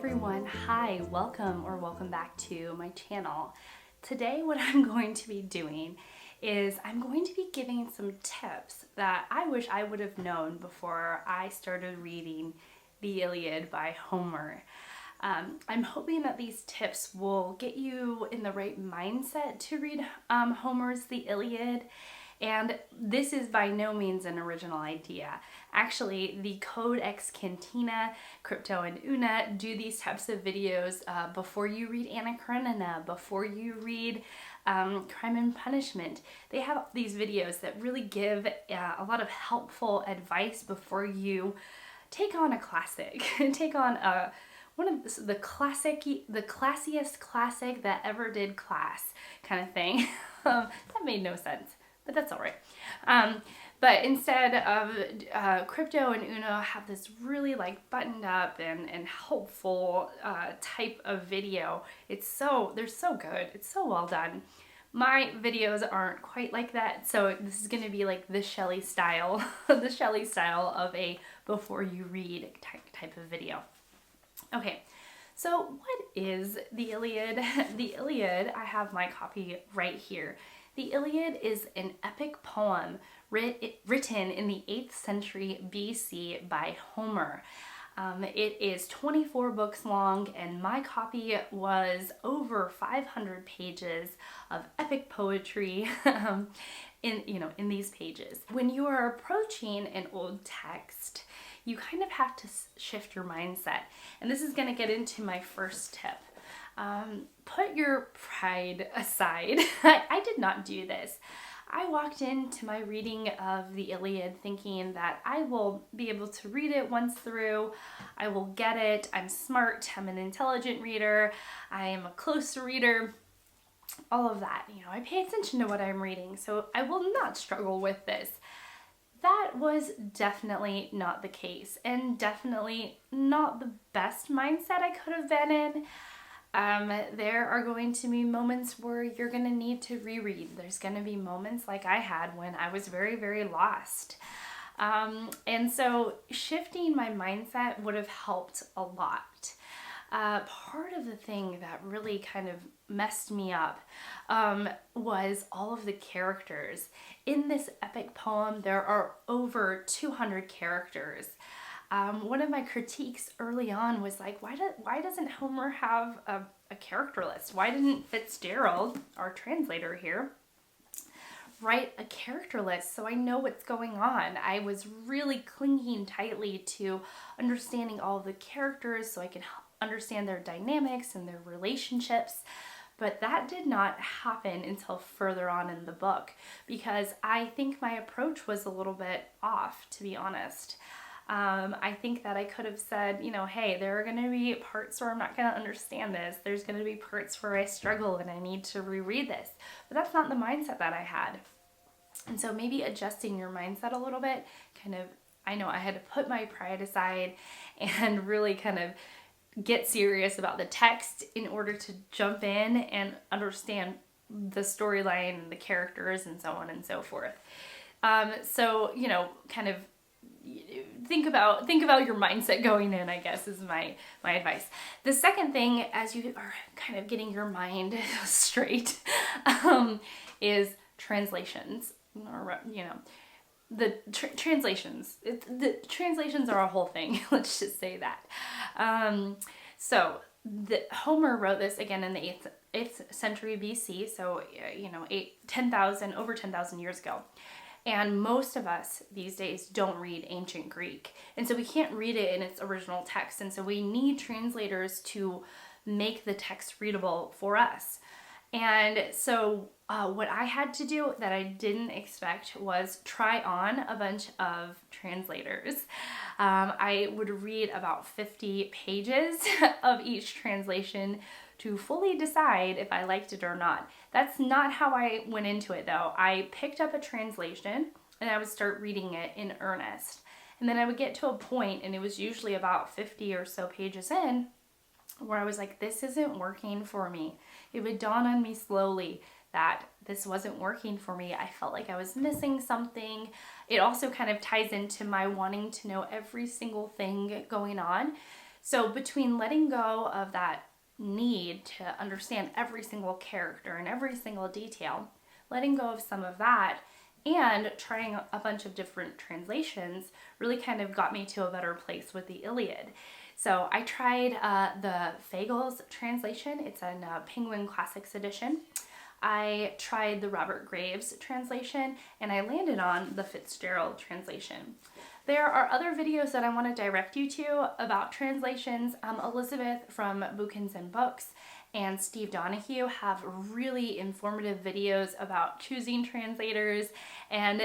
everyone, hi, welcome back to my channel. Today what I'm going to be doing is I'm going to be giving some tips that I wish I would have known before I started reading the Iliad by Homer. I'm hoping that these tips will get you in the right mindset to read Homer's The Iliad. And this is by no means an original idea. Actually, the Codex Cantina, Crypto, and Una do these types of videos before you read Anna Karenina, before you read Crime and Punishment. They have these videos that really give a lot of helpful advice before you take on a classic, take on one of the classiest classic that ever did class kind of thing. That made no sense, but that's all right. But instead of Crypto and Uno have this really like buttoned up and helpful type of video. They're so good. It's so well done. My videos aren't quite like that, so this is going to be like the Shelly style, the Shelly style of a before you read type of video. Okay, so what is the Iliad? The Iliad, I have my copy right here. The Iliad is an epic poem written in the 8th century BC by Homer. It is 24 books long, and my copy was over 500 pages of epic poetry in these pages. When you are approaching an old text, you kind of have to shift your mindset. And this is going to get into my first tip. Put your pride aside. I did not do this. I walked into my reading of the Iliad thinking that I will be able to read it once through. I will get it. I'm smart. I'm an intelligent reader. I am a close reader. All of that. I pay attention to what I'm reading, so I will not struggle with this. That was definitely not the case, and definitely not the best mindset I could have been in. There are going to be moments where you're going to need to reread. There's going to be moments like I had when I was very, very lost. And so shifting my mindset would have helped a lot. Part of the thing that really kind of messed me up was all of the characters. In this epic poem, there are over 200 characters. One of my critiques early on was like, why doesn't Homer have a character list? Why didn't Fitzgerald, our translator here, write a character list so I know what's going on? I was really clinging tightly to understanding all of the characters so I can understand their dynamics and their relationships. But that did not happen until further on in the book because I think my approach was a little bit off, to be honest. I think that I could have said, hey, there are going to be parts where I'm not going to understand this. There's going to be parts where I struggle and I need to reread this. But that's not the mindset that I had. And so maybe adjusting your mindset a little bit, I know I had to put my pride aside and really kind of get serious about the text in order to jump in and understand the storyline and the characters and so on and so forth. Think about your mindset going in, I guess, is my advice. The second thing, as you are kind of getting your mind straight, is translations. The translations. The translations are a whole thing. Let's just say that. Homer wrote this again in the 8th century BC, so over 10,000 years ago. And most of us these days don't read ancient Greek. And so we can't read it in its original text. And so we need translators to make the text readable for us. And so what I had to do that I didn't expect was try on a bunch of translators. I would read about 50 pages of each translation to fully decide if I liked it or not. That's not how I went into it though. I picked up a translation and I would start reading it in earnest. And then I would get to a point, and it was usually about 50 or so pages in, where I was like, this isn't working for me. It would dawn on me slowly that this wasn't working for me. I felt like I was missing something. It also kind of ties into my wanting to know every single thing going on. So between letting go of that need to understand every single character and every single detail, letting go of some of that, and trying a bunch of different translations really kind of got me to a better place with the Iliad. So I tried the Fagles translation. It's in Penguin Classics edition. I tried the Robert Graves translation, and I landed on the Fitzgerald translation. There are other videos that I want to direct you to about translations. Elizabeth from Bookins and Books and Steve Donahue have really informative videos about choosing translators, and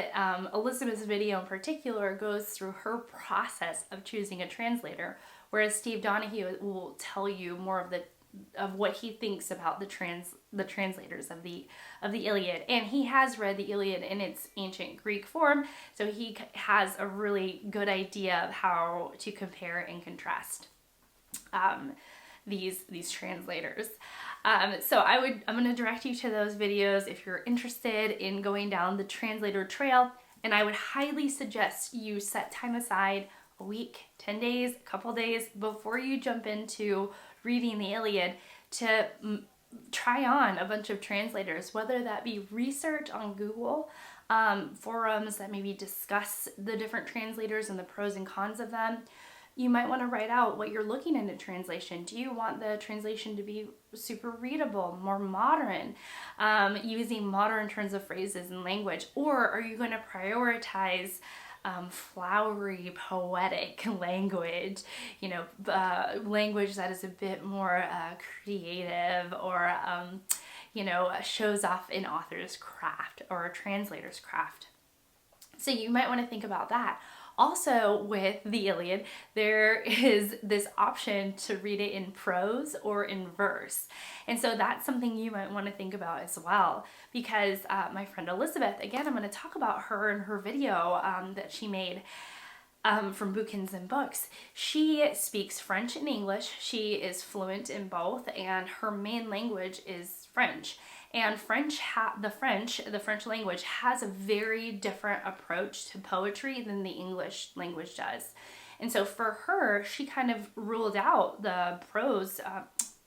Elizabeth's video in particular goes through her process of choosing a translator, whereas Steve Donahue will tell you more of what he thinks about the translators of the Iliad. And he has read the Iliad in its ancient Greek form, so he has a really good idea of how to compare and contrast these translators. So I'm going to direct you to those videos if you're interested in going down the translator trail, and I would highly suggest you set time aside, a week, 10 days, a couple days before you jump into reading the Iliad, to try on a bunch of translators, whether that be research on Google, forums that maybe discuss the different translators and the pros and cons of them. You might want to write out what you're looking in a translation. Do you want the translation to be super readable, more modern, using modern turns of phrases and language? Or are you going to prioritize flowery, poetic language, language that is a bit more creative, or, shows off an author's craft or a translator's craft? So you might want to think about that. Also, with the Iliad, there is this option to read it in prose or in verse. And so that's something you might want to think about as well, because my friend Elizabeth, again, I'm going to talk about her in her video that she made from Bookins and Books. She speaks French and English. She is fluent in both, and her main language is French. And the French language has a very different approach to poetry than the English language does. And so for her, she kind of ruled out the prose,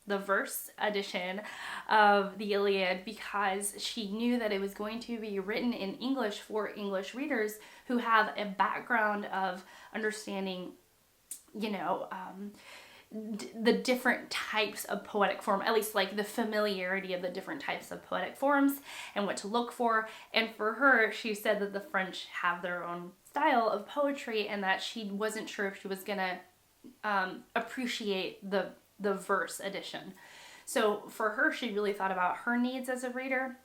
the verse edition of the Iliad, because she knew that it was going to be written in English for English readers who have a background of understanding, the different types of poetic form, at least like the familiarity of the different types of poetic forms and what to look for. And for her, she said that the French have their own style of poetry, and that she wasn't sure if she was gonna appreciate the verse edition. So for her, she really thought about her needs as a reader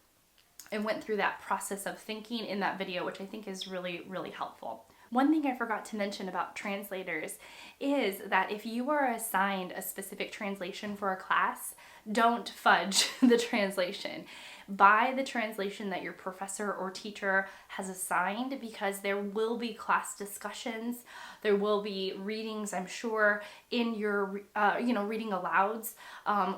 and went through that process of thinking in that video, which I think is really, really helpful. One thing I forgot to mention about translators is that if you are assigned a specific translation for a class, don't fudge the translation. Buy the translation that your professor or teacher has assigned, because there will be class discussions, there will be readings, I'm sure, in your, reading alouds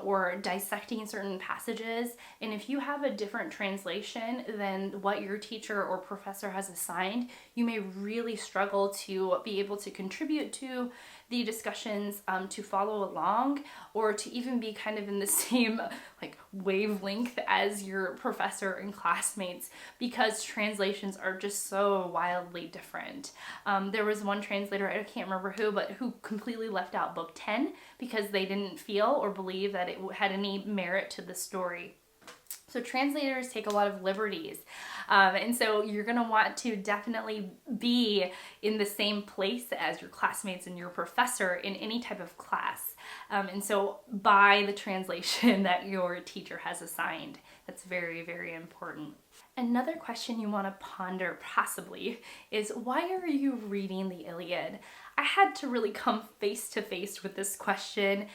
or dissecting certain passages. And if you have a different translation than what your teacher or professor has assigned, you may really struggle to be able to contribute to the discussions, to follow along, or to even be kind of in the same wavelength as your professor and classmates, because translations are just so wildly different. There was one translator, I can't remember who, but who completely left out book 10 because they didn't feel or believe that it had any merit to the story. So translators take a lot of liberties. And so you're going to want to definitely be in the same place as your classmates and your professor in any type of class. And so buy the translation that your teacher has assigned. That's very, very important. Another question you want to ponder possibly is, why are you reading the Iliad? I had to really come face to face with this question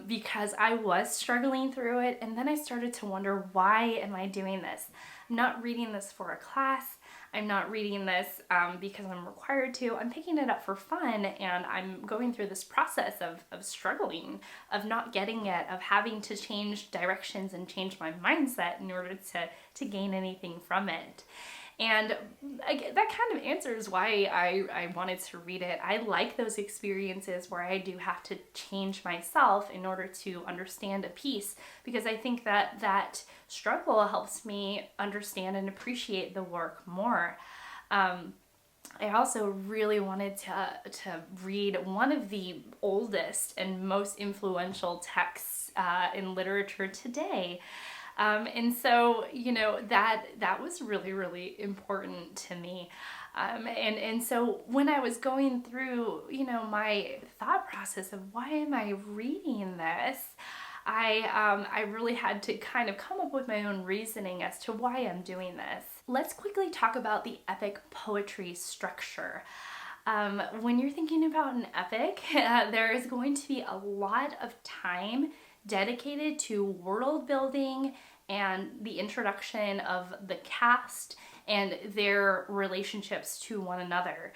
because I was struggling through it, and then I started to wonder, why am I doing this? I'm not reading this for a class. I'm not reading this because I'm required to. I'm picking it up for fun, and I'm going through this process of struggling, of not getting it, of having to change directions and change my mindset in order to gain anything from it. And that kind of answers why I wanted to read it. I like those experiences where I do have to change myself in order to understand a piece, because I think that that struggle helps me understand and appreciate the work more. I also really wanted to read one of the oldest and most influential texts in literature today. And so, that was really, really important to me. And so when I was going through, my thought process of why am I reading this, I really had to kind of come up with my own reasoning as to why I'm doing this. Let's quickly talk about the epic poetry structure. When you're thinking about an epic, there is going to be a lot of time dedicated to world building and the introduction of the cast and their relationships to one another.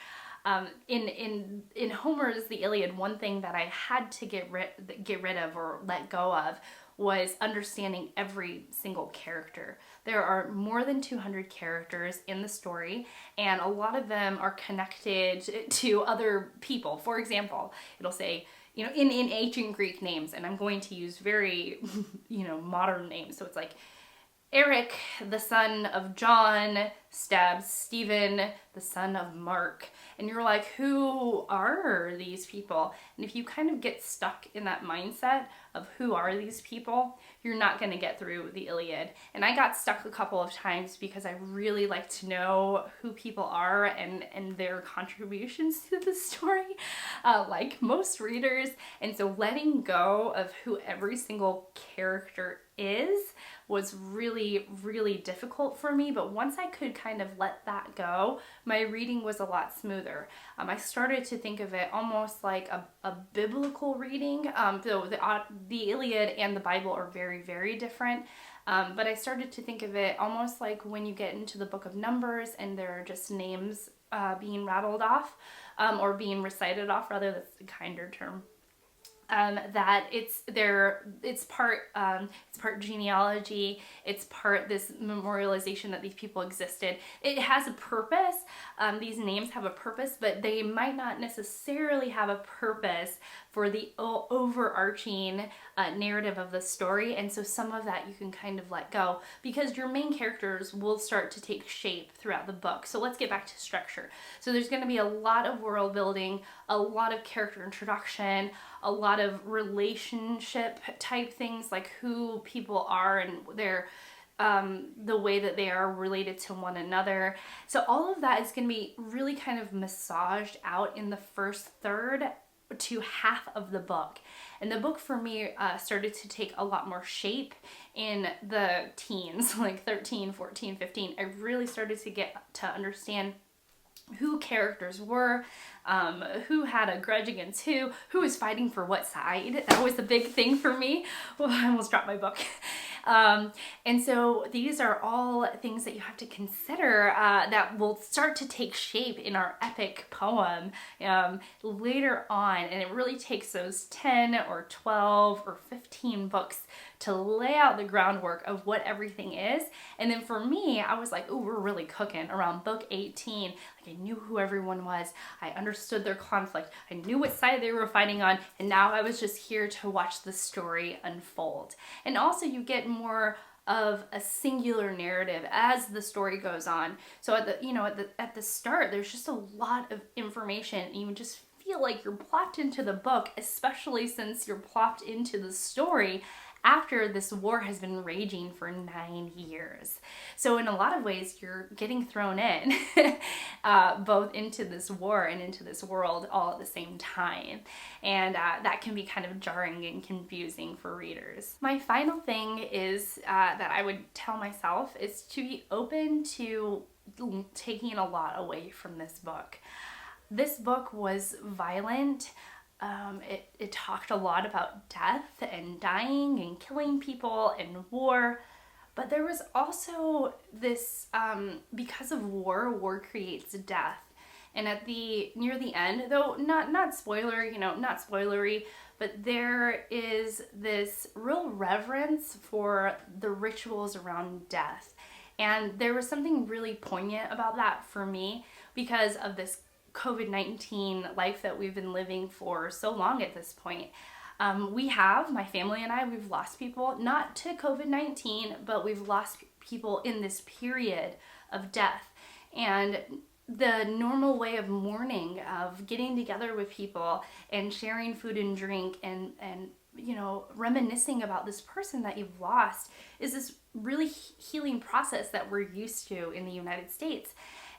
In Homer's The Iliad, one thing that I had to get rid of or let go of was understanding every single character. There are more than 200 characters in the story, and a lot of them are connected to other people. For example, it'll say, in ancient Greek names, and I'm going to use very, modern names. So it's like Eric, the son of John, stabs Stephen, the son of Mark. And you're like, who are these people? And if you kind of get stuck in that mindset of who are these people, you're not going to get through the Iliad. And I got stuck a couple of times because I really like to know who people are and their contributions to the story, like most readers. And so letting go of who every single character is was really, really difficult for me. But once I could kind of let that go, my reading was a lot smoother. I started to think of it almost like a biblical reading, though the Iliad and the Bible are very, very different. But I started to think of it almost like when you get into the book of Numbers and there are just names being rattled off, or being recited off, rather, that's a kinder term. That it's part genealogy, it's part this memorialization that these people existed. It has a purpose. These names have a purpose, but they might not necessarily have a purpose for the overarching narrative of the story. And so some of that you can kind of let go because your main characters will start to take shape throughout the book. So let's get back to structure. So there's going to be a lot of world building, a lot of character introduction, a lot of relationship type things, like who people are and their the way that they are related to one another. So all of that is going to be really kind of massaged out in the first third to half of the book. And the book for me started to take a lot more shape in the teens, like 13, 14, 15. I really started to get to understand who characters were, who had a grudge against who was fighting for what side. That was the big thing for me. Well, I almost dropped my book. And so these are all things that you have to consider that will start to take shape in our epic poem later on. And it really takes those 10 or 12 or 15 books to lay out the groundwork of what everything is. And then for me, I was like, oh, we're really cooking around book 18. Like, I knew who everyone was. I understood their conflict. I knew what side they were fighting on. And now I was just here to watch the story unfold. And also you get more of a singular narrative as the story goes on. So at the start, there's just a lot of information, and you just feel like you're plopped into the book, especially since you're plopped into the story after this war has been raging for 9 years. So in a lot of ways, you're getting thrown in both into this war and into this world all at the same time. And that can be kind of jarring and confusing for readers. My final thing is that I would tell myself is to be open to taking a lot away from this book. This book was violent. It talked a lot about death and dying and killing people and war, but there was also this, because of war creates death. And near the end, though not spoilery, but there is this real reverence for the rituals around death. And there was something really poignant about that for me because of this COVID-19 life that we've been living for so long at this point. My family and I, we've lost people, not to COVID-19, but we've lost people in this period of death. And the normal way of mourning, of getting together with people and sharing food and drink and reminiscing about this person that you've lost is this really healing process that we're used to in the United States.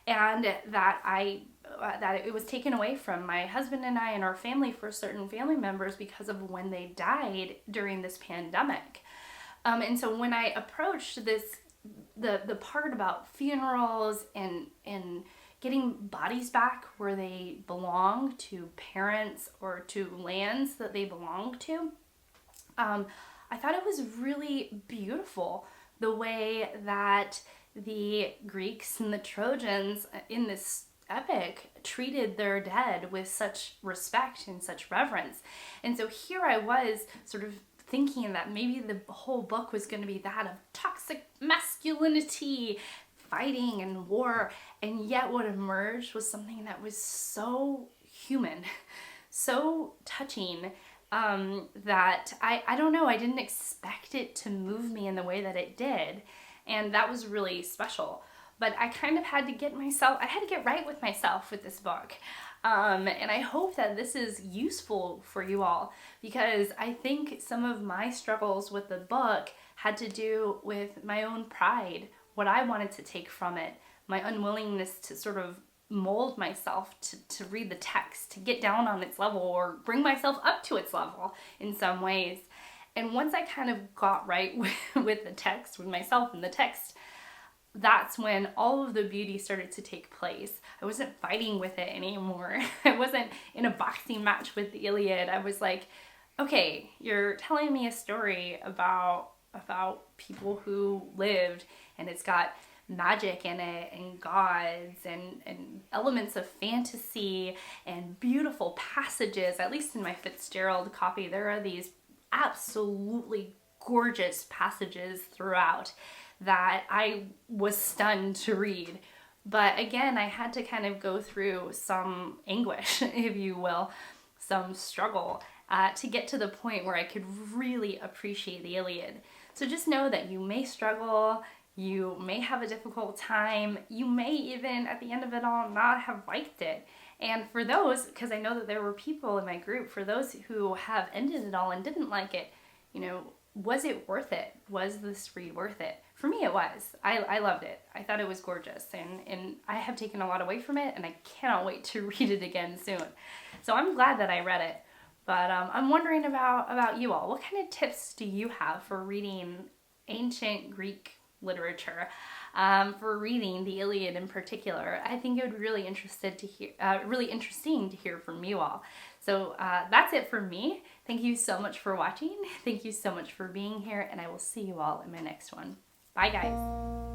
And that it was taken away from my husband and I and our family for certain family members because of when they died during this pandemic. And so when I approached the part about funerals and getting bodies back where they belong to parents or to lands that they belong to, I thought it was really beautiful the way that the Greeks and the Trojans in this epic treated their dead with such respect and such reverence. And so here I was sort of thinking that maybe the whole book was going to be that of toxic masculinity, fighting and war, and yet what emerged was something that was so human, so touching, that I don't know, I didn't expect it to move me in the way that it did, and that was really special. But I kind of had to get right with myself with this book. And I hope that this is useful for you all, because I think some of my struggles with the book had to do with my own pride, what I wanted to take from it, my unwillingness to sort of mold myself to read the text, to get down on its level or bring myself up to its level in some ways. And once I kind of got right with the text, with myself and the text, that's when all of the beauty started to take place. I wasn't fighting with it anymore. I wasn't in a boxing match with the Iliad. I was like, okay, you're telling me a story about people who lived, and it's got magic in it and gods and elements of fantasy and beautiful passages. At least in my Fitzgerald copy, there are these absolutely gorgeous passages throughout that I was stunned to read. But again, I had to kind of go through some anguish, if you will, some struggle to get to the point where I could really appreciate the Iliad. So just know that you may struggle, you may have a difficult time, you may even at the end of it all not have liked it. And for those, because I know that there were people in my group, for those who have ended it all and didn't like it, was it worth it? Was this read worth it? For me, it was. I loved it. I thought it was gorgeous, and I have taken a lot away from it, and I cannot wait to read it again soon. So I'm glad that I read it. But I'm wondering about you all. What kind of tips do you have for reading ancient Greek literature, for reading the Iliad in particular? I think it would be really interesting to hear from you all. So that's it for me. Thank you so much for watching. Thank you so much for being here, and I will see you all in my next one. Bye, guys.